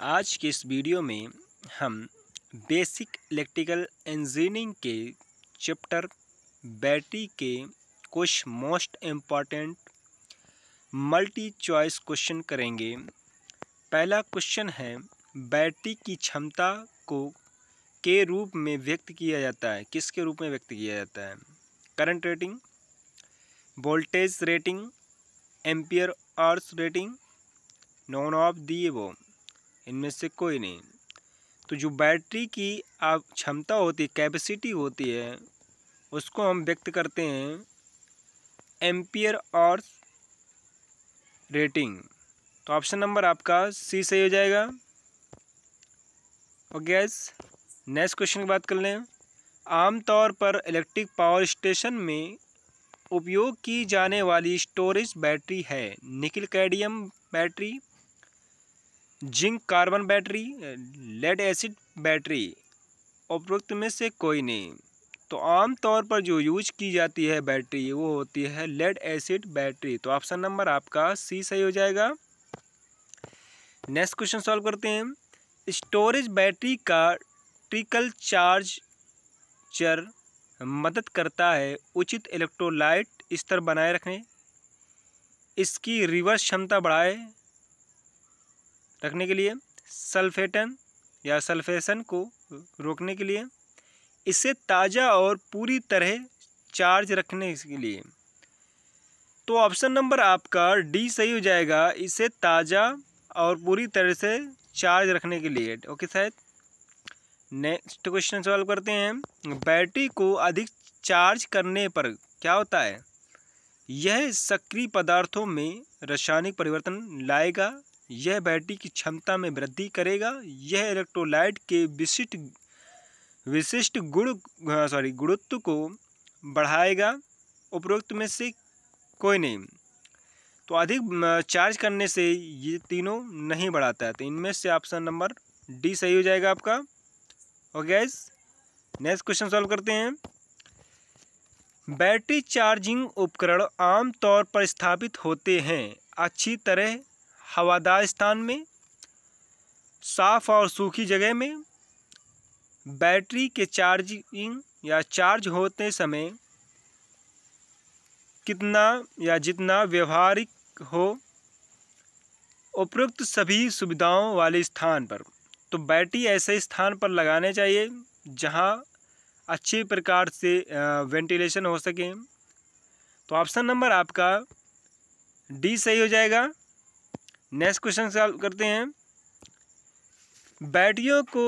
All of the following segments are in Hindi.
आज के इस वीडियो में हम बेसिक इलेक्ट्रिकल इंजीनियरिंग के चैप्टर बैटरी के कुछ most important multi choice question करेंगे। पहला क्वेश्चन है, बैटरी की क्षमता को के रूप में व्यक्त किया जाता है। किसके रूप में व्यक्त किया जाता है? Current rating, voltage rating, ampere hours rating, none of the above, इनमें से कोई नहीं। तो जो बैटरी की क्षमता होती है, कैपेसिटी होती है, उसको हम व्यक्त करते हैं एम्पियर आवर्स रेटिंग। तो ऑप्शन नंबर आपका सी सही हो जाएगा। ओके गाइस, नेक्स्ट क्वेश्चन की बात कर लें। आमतौर पर इलेक्ट्रिक पावर स्टेशन में उपयोग की जाने वाली स्टोरेज बैटरी है nickel cadmium battery, zinc carbon battery, lead acid battery, उपरोक्त में से कोई नहीं। तो आमतौर पर जो यूज की जाती है बैटरी वो होती है लेड एसिड बैटरी। तो ऑप्शन नंबर आपका सी सही हो जाएगा। नेक्स्ट क्वेश्चन सॉल्व करते हैं। स्टोरेज बैटरी का ट्रिकल चार्जर मदद करता है उचित इलेक्ट्रोलाइट स्तर बनाए रखने, इसकी रिवर्स क्षमता बढ़ाए रखने के लिए, सल्फेटन या सल्फेशन को रोकने के लिए, इसे ताज़ा और पूरी तरह चार्ज रखने के लिए। तो ऑप्शन नंबर आपका डी सही हो जाएगा, इसे ताज़ा और पूरी तरह से चार्ज रखने के लिए। ओके शायद। नेक्स्ट क्वेश्चन सॉल्व करते हैं। बैटरी को अधिक चार्ज करने पर क्या होता है? यह सक्रिय पदार्थों में रासायनिक परिवर्तन लाएगा, यह बैटरी की क्षमता में वृद्धि करेगा, यह इलेक्ट्रोलाइट के विशिष्ट गुणत्व को बढ़ाएगा, उपरोक्त में से कोई नहीं। तो अधिक चार्ज करने से ये तीनों नहीं बढ़ाता है, तो इनमें से ऑप्शन नंबर डी सही हो जाएगा आपका। Okay guys, next question solve करते हैं। बैटरी चार्जिंग उपकरण आमतौर पर स्थापित होते हैं अच्छी तरह हवादार स्थान में, साफ और सूखी जगह में। बैटरी के चार्जिंग या चार्ज होते समय कितना या जितना व्यवहारिक हो, उपरोक्त सभी सुविधाओं वाले स्थान पर। तो बैटरी ऐसे स्थान पर लगाने चाहिए जहां अच्छे प्रकार से वेंटिलेशन हो सके। तो ऑप्शन नंबर आपका डी सही हो जाएगा। नेक्स्ट क्वेश्चन सॉल्व करते हैं। बैटरियों को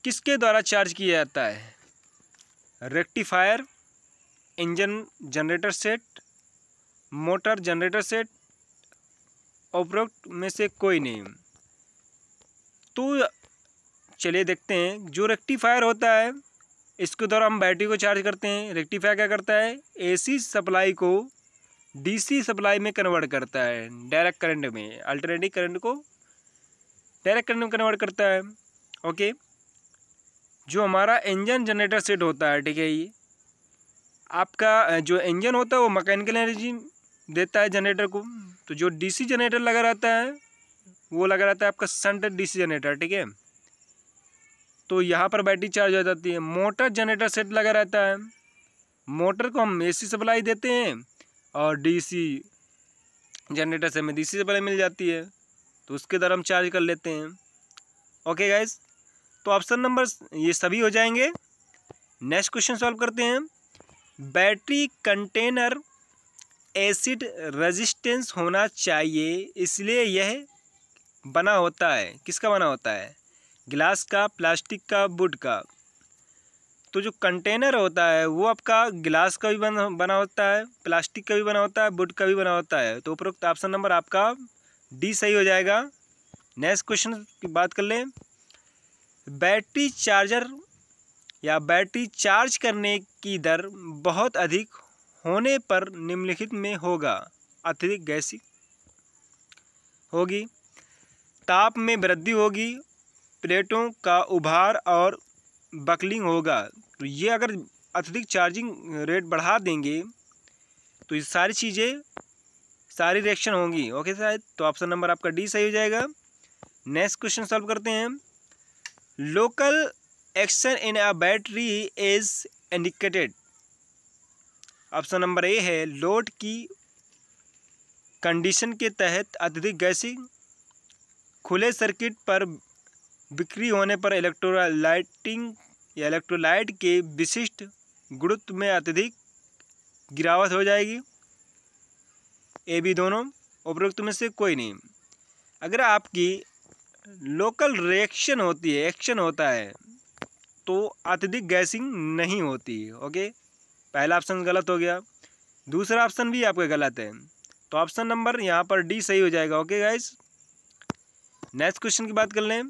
किसके द्वारा चार्ज किया जाता है? Rectifier, engine generator set, motor generator set, उपरोक्त में से कोई नहीं। तो चलिए देखते हैं। जो रेक्टिफायर होता है, इसके द्वारा हम बैटरी को चार्ज करते हैं। रेक्टिफायर क्या करता है? एसी सप्लाई को डीसी सप्लाई में कन्वर्ट करता है, डायरेक्ट करंट में, अल्टरनेटिव करंट को डायरेक्ट करंट में कन्वर्ट करता है। ओके, जो हमारा इंजन जनरेटर सेट होता है, ठीक है, ये आपका जो इंजन होता है वो मैकेनिकल एनर्जी देता है जनरेटर को। तो जो डीसी जनरेटर लगा रहता है वो लगा रहता है आपका शंट डीसी जनरेटर, ठीक है। तो यहाँ पर बैटरी चार्ज हो जाती है। मोटर जनरेटर सेट लगा रहता है, मोटर को हम एसी सप्लाई देते हैं और डीसी जनरेटर से हमें डीसी सप्लाई मिल जाती है, तो उसके द्वारा हम चार्ज कर लेते हैं। ओके गाइस, तो ऑप्शन नंबर ये सभी हो जाएंगे। नेक्स्ट क्वेश्चन सॉल्व करते हैं। बैटरी कंटेनर एसिड रेजिस्टेंस होना चाहिए, इसलिए यह बना होता है, किसका बना होता है? ग्लास का, प्लास्टिक का, वुड का। तो जो कंटेनर होता है वो आपका ग्लास का भी बना होता है, प्लास्टिक का भी बना होता है, वुड का भी बना होता है। तो उपरोक्त ऑप्शन नंबर आपका डी सही हो जाएगा। नेक्स्ट क्वेश्चन की बात कर लें। बैटरी चार्जर या बैटरी चार्ज करने की दर बहुत अधिक होने पर निम्नलिखित में होगा। अत्यधिक गैसिक होगी, ताप में वृद्धि होगी, प्लेटों का उभार और बकलिंग होगा। तो ये अगर अत्यधिक चार्जिंग रेट बढ़ा देंगे तो ये सारी चीज़ें, सारी रिएक्शन होंगी। ओके शायद। तो ऑप्शन नंबर आपका डी सही हो जाएगा। नेक्स्ट क्वेश्चन सॉल्व करते हैं। Local action in a battery is indicated. Option number A है लोड की कंडीशन के तहत अत्यधिक गैसिंग, खुले सर्किट पर बिक्री होने पर इलेक्ट्रोलाइटिंग या इलेक्ट्रोलाइट के विशिष्ट गुरुत्व में अत्यधिक गिरावट हो जाएगी। ए बी दोनों, उपरोक्त में से कोई नहीं। अगर आपकी लोकल रिएक्शन होती है, एक्शन होता है, तो अत्यधिक गैसिंग नहीं होती। ओके, पहला ऑप्शन गलत हो गया, दूसरा ऑप्शन भी आपका गलत है, तो ऑप्शन नंबर यहाँ पर डी सही हो जाएगा। ओके गाइस, नेक्स्ट क्वेश्चन की बात कर लें।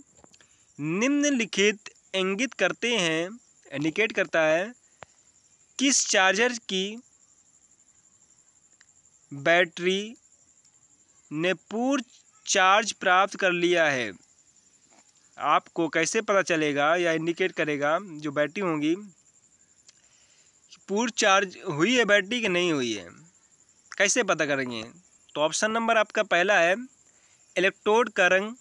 निम्नलिखित इंगित करते हैं, इंडिकेट करता है किस चार्जर की बैटरी ने पूर्ण चार्ज प्राप्त कर लिया है। आपको कैसे पता चलेगा या इंडिकेट करेगा जो बैटरी होंगी पूर्ण चार्ज हुई है बैटरी कि नहीं हुई है, कैसे पता करेंगे? तो ऑप्शन नंबर आपका पहला है इलेक्ट्रोड का रंग।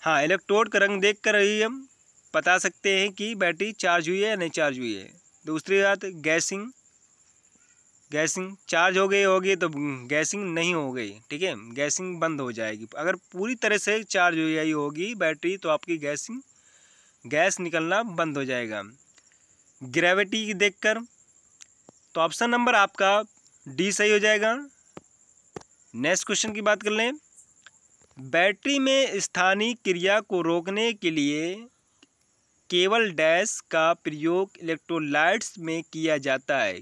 हाँ, इलेक्ट्रोड का रंग देख कर ही हम बता सकते हैं कि बैटरी चार्ज हुई है या नहीं चार्ज हुई है। दूसरी बात गैसिंग, गैसिंग चार्ज हो गई होगी तो गैसिंग नहीं हो गई, ठीक है, गैसिंग बंद हो जाएगी। अगर पूरी तरह से चार्ज हो गई होगी बैटरी तो आपकी गैस निकलना बंद हो जाएगा। ग्रेविटी देखकर, तो ऑप्शन नंबर आपका डी सही हो जाएगा। नेक्स्ट क्वेश्चन की बात कर लें। बैटरी में स्थानीय क्रिया को रोकने के लिए केवल डैश का प्रयोग इलेक्ट्रोलाइट्स में किया जाता है।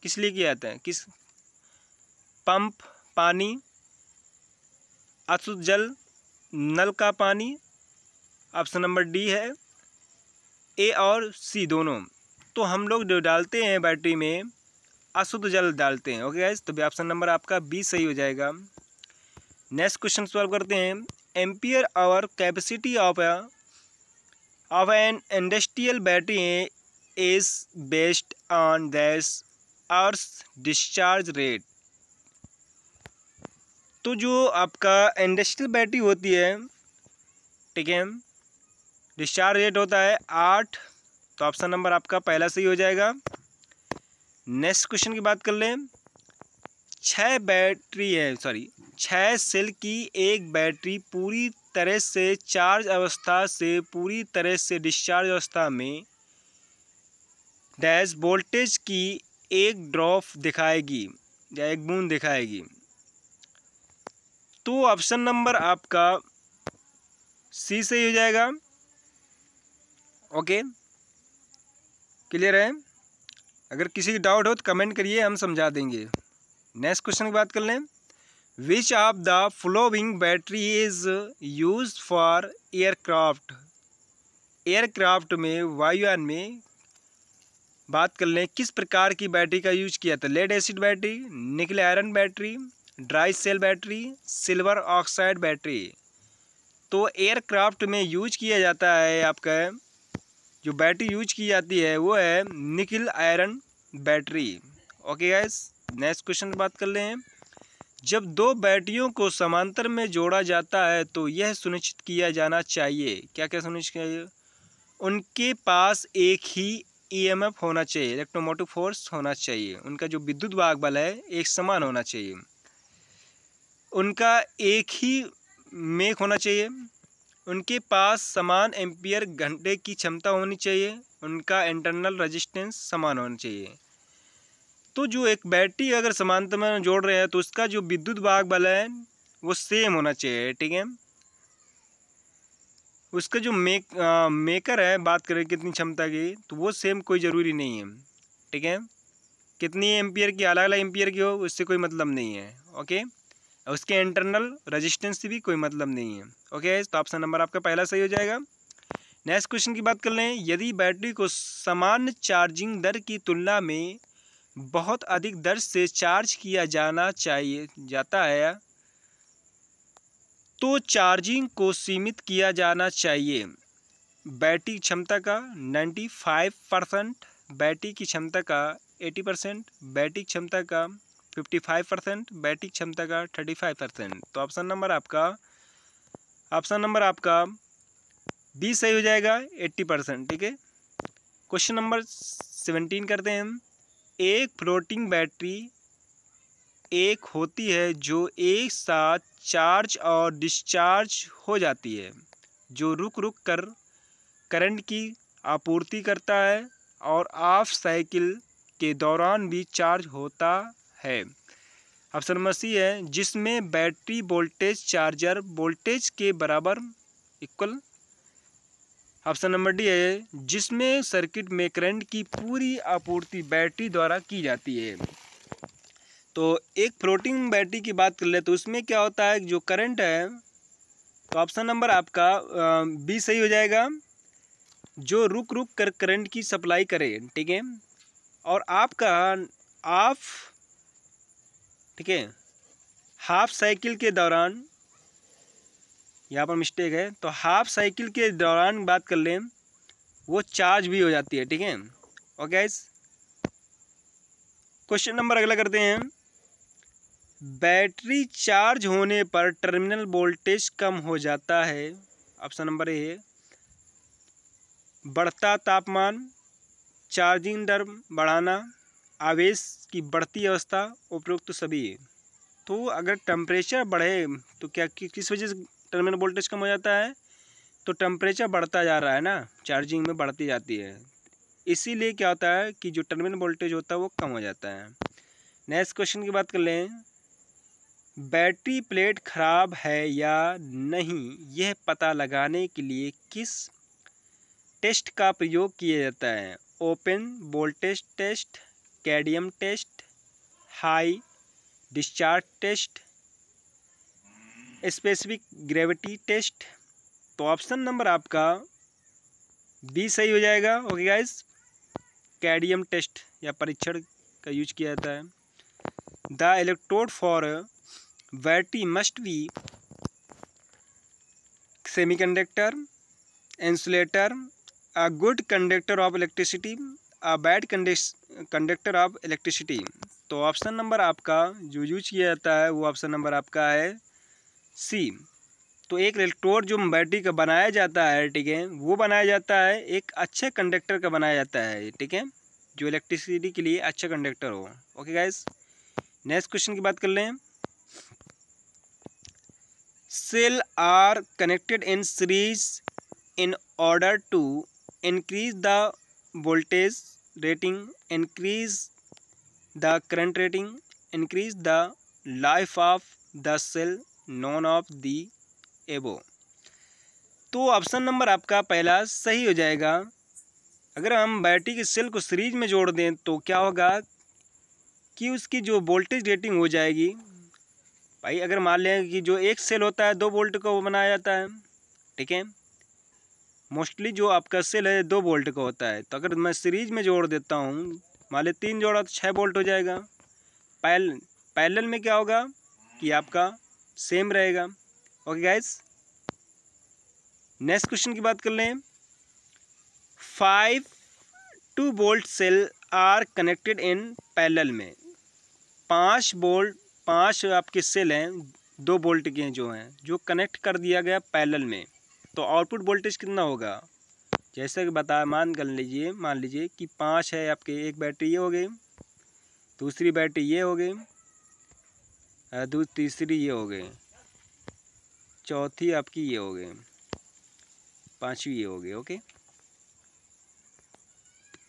किस लिए किया जाता है? किस? पंप पानी, अशुद्ध जल, नल का पानी। ऑप्शन नंबर डी है, ए और सी दोनों। तो हम लोग जो डालते हैं बैटरी में अशुद्ध जल डालते हैं। ओके गाइस, तो ऑप्शन नंबर आपका बी सही हो जाएगा। नेक्स्ट क्वेश्चन सॉल्व करते हैं। Ampere hour capacity of an industrial battery is based on that earth discharge rate. तो जो आपका इंडस्ट्रियल बैटरी होती है, ठीक है, डिस्चार्ज रेट होता है 8, तो ऑप्शन नंबर आपका पहला सही हो जाएगा। नेक्स्ट क्वेश्चन की बात कर लें। 6 सेल की एक बैटरी पूरी तरह से चार्ज अवस्था से पूरी तरह से डिस्चार्ज अवस्था में डैश वोल्टेज की एक ड्रॉप दिखाएगी या एक बूंद दिखाएगी। तो ऑप्शन नंबर आपका सी सही हो जाएगा। ओके, क्लियर है? अगर किसी की डाउट हो तो कमेंट करिए, हम समझा देंगे। नेक्स्ट क्वेश्चन की बात कर लें। Which of the following battery is use for aircraft. Aircraft में, वायुयान में बात कर लें, किस प्रकार की बैटरी का यूज किया था? Lead acid battery, nickel iron battery, dry cell battery, silver oxide battery. तो एयरक्राफ्ट में यूज किया जाता है, आपका जो बैटरी यूज की जाती है वो है निकल iron battery. Okay guys, next question बात कर ले हैं। जब दो बैटरियों को समांतर में जोड़ा जाता है तो यह सुनिश्चित किया जाना चाहिए, क्या क्या सुनिश्चित किया? उनके पास एक ही ईएमएफ होना चाहिए, इलेक्ट्रोमोटिव फोर्स होना चाहिए, उनका जो विद्युत वाहक बल है एक समान होना चाहिए, उनका एक ही मेक होना चाहिए, उनके पास समान एम्पियर घंटे की क्षमता होनी चाहिए, उनका इंटरनल रेजिस्टेंस समान होना चाहिए। तो जो एक बैटरी अगर समांतर में जोड़ रहे हैं तो उसका जो विद्युत वाहक बल है वो सेम होना चाहिए, ठीक है। उसका जो मेकर है, बात करें कितनी क्षमता की, तो वो सेम कोई ज़रूरी नहीं है, ठीक है। कितनी एम्पियर की, अलग अलग एम्पियर की हो उससे कोई मतलब नहीं है। ओके, उसके इंटरनल रेजिस्टेंस से भी कोई मतलब नहीं है। ओके, तो ऑप्शन नंबर आपका पहला सही हो जाएगा। नेक्स्ट क्वेश्चन की बात कर लें। यदि बैटरी को सामान्य चार्जिंग दर की तुलना में बहुत अधिक दर से चार्ज किया जाता है तो चार्जिंग को सीमित किया जाना चाहिए। बैटरी क्षमता का 95%, बैटरी की क्षमता का 80%, बैटरी क्षमता का 55%, बैटरी क्षमता का 35%। तो ऑप्शन नंबर आपका ऑप्शन नंबर आपका बी सही हो जाएगा 80%। ठीक है, क्वेश्चन नंबर 17 करते हैं हम। एक फ्लोटिंग बैटरी एक होती है जो एक साथ चार्ज और डिस्चार्ज हो जाती है, जो रुक रुक कर करंट की आपूर्ति करता है और ऑफ साइकिल के दौरान भी चार्ज होता है। ऑप्शन नंबर सी है, जिसमें बैटरी वोल्टेज चार्जर वोल्टेज के बराबर इक्वल। ऑप्शन नंबर डी है, जिसमें सर्किट में करंट की पूरी आपूर्ति बैटरी द्वारा की जाती है। तो एक फ्लोटिंग बैटरी की बात कर ले तो उसमें क्या होता है, जो करंट है, तो ऑप्शन नंबर आपका बी सही हो जाएगा, जो रुक रुक कर करंट की सप्लाई करे। ठीक है, और आपका ऑफ, ठीक है, हाफ साइकिल के दौरान, यहाँ पर मिस्टेक है, तो हाफ साइकिल के दौरान बात कर लें वो चार्ज भी हो जाती है। ठीक है, ओके गाइस, क्वेश्चन नंबर अगला करते हैं। बैटरी चार्ज होने पर टर्मिनल वोल्टेज कम हो जाता है। ऑप्शन नंबर ए है, बढ़ता तापमान, चार्जिंग दर बढ़ाना, आवेश की बढ़ती अवस्था, उपरोक्त सभी। तो अगर टेम्परेचर बढ़े तो क्या किस वजह से टर्मिनल वोल्टेज कम हो जाता है, तो टेम्परेचर बढ़ता जा रहा है ना, चार्जिंग में बढ़ती जाती है, इसीलिए क्या होता है कि जो टर्मिनल वोल्टेज होता है वो कम हो जाता है। नेक्स्ट क्वेश्चन की बात कर लें। बैटरी प्लेट खराब है या नहीं यह पता लगाने के लिए किस टेस्ट का प्रयोग किया जाता है? Open voltage test, cadmium test, high discharge test, specific gravity test. तो ऑप्शन नंबर आपका बी सही हो जाएगा। ओके गाइस, कैडियम टेस्ट या परीक्षण का यूज किया जाता है। The electrode for battery must be semiconductor, insulator, a good conductor of electricity, a bad conductor of electricity. तो ऑप्शन नंबर आपका जो यूज किया जाता है वो ऑप्शन नंबर आपका है सी। तो एक इलेक्ट्रोड जो बैटरी का बनाया जाता है, ठीक है, वो बनाया जाता है एक अच्छे कंडक्टर का बनाया जाता है। ठीक है, जो इलेक्ट्रिसिटी के लिए अच्छा कंडक्टर हो। ओके गाइस, नेक्स्ट क्वेश्चन की बात कर लें। Cell are connected in series in order to increase the voltage rating, increase the current rating, increase the life of the cell, none of the above. तो ऑप्शन नंबर आपका पहला सही हो जाएगा। अगर हम बैटरी के सेल को सीरीज में जोड़ दें तो क्या होगा कि उसकी जो वोल्टेज रेटिंग हो जाएगी, भाई अगर मान लें कि जो एक सेल होता है 2 वोल्ट का वो बनाया जाता है, ठीक है, मोस्टली जो आपका सेल है 2 वोल्ट का होता है, तो अगर मैं सीरीज में जोड़ देता हूँ, मान लें 3 जोड़ा तो 6 वोल्ट हो जाएगा। पैरेलल में क्या होगा कि आपका सेम रहेगा। ओके गाइस, नेक्स्ट क्वेश्चन की बात कर लें। 5 2 volt cell are connected in parallel में। 5 आपके सेल हैं 2 वोल्ट के हैं जो कनेक्ट कर दिया गया पैरेलल में, तो आउटपुट वोल्टेज कितना होगा? जैसे कि मान लीजिए कि 5 है आपके, एक बैटरी ये हो गई, दूसरी बैटरी ये हो गई, तीसरी ये हो गई, चौथी आपकी ये हो गई, पांचवी ये हो गई। ओके,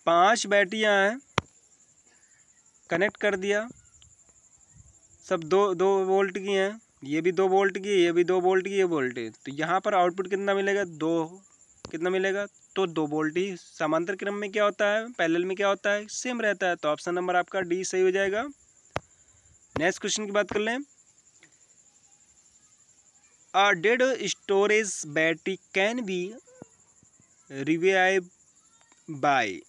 5 बैटरियां हैं, कनेक्ट कर दिया, सब 2 वोल्ट की हैं, ये भी 2 वोल्ट की, ये भी 2 वोल्ट की, ये वोल्ट है, तो यहाँ पर आउटपुट कितना मिलेगा? 2। कितना मिलेगा? तो 2 वोल्ट ही। समांतर क्रम में क्या होता है, पैरेलल में क्या होता है, सेम रहता है। तो ऑप्शन नंबर आपका डी सही हो जाएगा। नेक्स्ट क्वेश्चन की बात कर लें। A dead storage battery can be revived by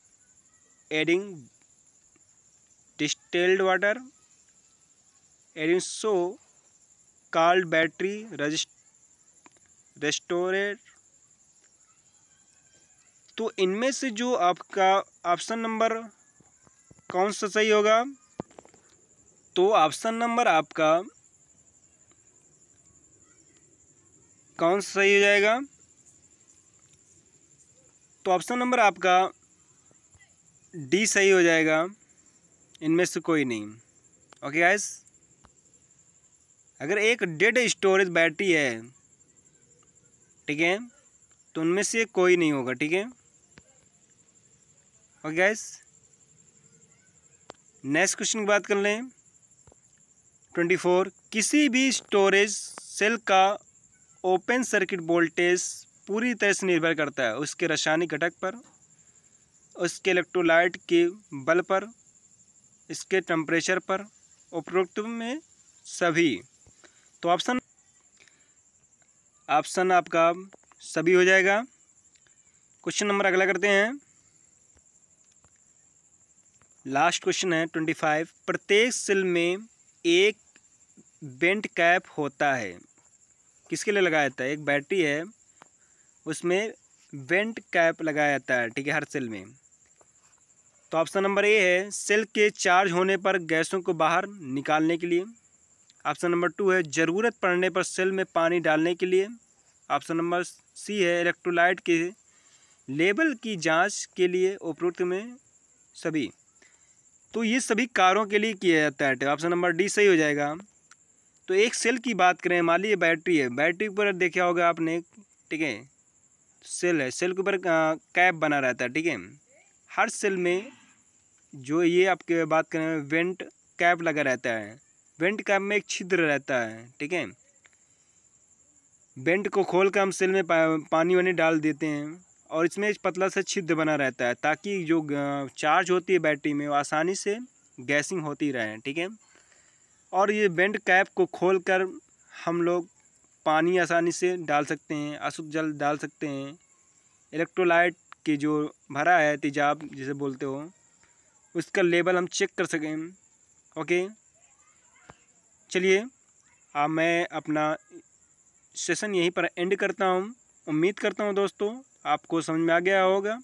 adding distilled water, adding so called battery restorer। तो इनमें से जो आपका ऑप्शन नंबर कौन सा सही होगा? तो ऑप्शन नंबर आपका कौन सा सही हो जाएगा? तो ऑप्शन नंबर आपका डी सही हो जाएगा, इनमें से कोई नहीं। ओके गाइस, अगर एक डेड स्टोरेज बैटरी है, ठीक है, तो उनमें से कोई नहीं होगा। ठीक है, ओके गाइस, नेक्स्ट क्वेश्चन की बात कर लें। 24, किसी भी स्टोरेज सेल का ओपन सर्किट वोल्टेज पूरी तरह से निर्भर करता है उसके रासायनिक घटक पर, उसके इलेक्ट्रोलाइट के बल पर, इसके टेम्परेचर पर, उपरोक्त में सभी। तो ऑप्शन आपका सभी हो जाएगा। क्वेश्चन नंबर अगला करते हैं। लास्ट क्वेश्चन है 25, प्रत्येक सेल में एक वेंट कैप होता है, किसके लिए लगाया जाता है? एक बैटरी है, उसमें वेंट कैप लगाया जाता है, ठीक है, हर सेल में। तो ऑप्शन नंबर ए है सेल के चार्ज होने पर गैसों को बाहर निकालने के लिए। ऑप्शन नंबर 2 है ज़रूरत पड़ने पर सेल में पानी डालने के लिए। ऑप्शन नंबर सी है इलेक्ट्रोलाइट के लेवल की जांच के लिए। उपरोक्त में सभी। तो ये सभी कारों के लिए किया जाता है। ऑप्शन नंबर डी सही हो जाएगा। तो एक सेल की बात करें, मान लीजिए बैटरी है, बैटरी पर देखा होगा आपने, ठीक है, सेल है, सेल के ऊपर कैप बना रहता है, ठीक है। हर सेल में जो ये आपके बात करें वेंट कैप लगा रहता है, वेंट कैप में एक छिद्र रहता है, ठीक है। वेंट को खोल कर हम सेल में पानी वानी डाल देते हैं और इसमें एक पतला सा छिद्र बना रहता है ताकि जो चार्ज होती है बैटरी में वो आसानी से गैसिंग होती रहे, ठीक है। और ये वेंट कैप को खोलकर हम लोग पानी आसानी से डाल सकते हैं, अशुद्ध जल डाल सकते हैं, इलेक्ट्रोलाइट की जो भरा है तेजाब जिसे बोलते हो उसका लेवल हम चेक कर सकें। ओके, चलिए अब मैं अपना सेशन यहीं पर एंड करता हूँ। उम्मीद करता हूँ दोस्तों आपको समझ में आ गया होगा।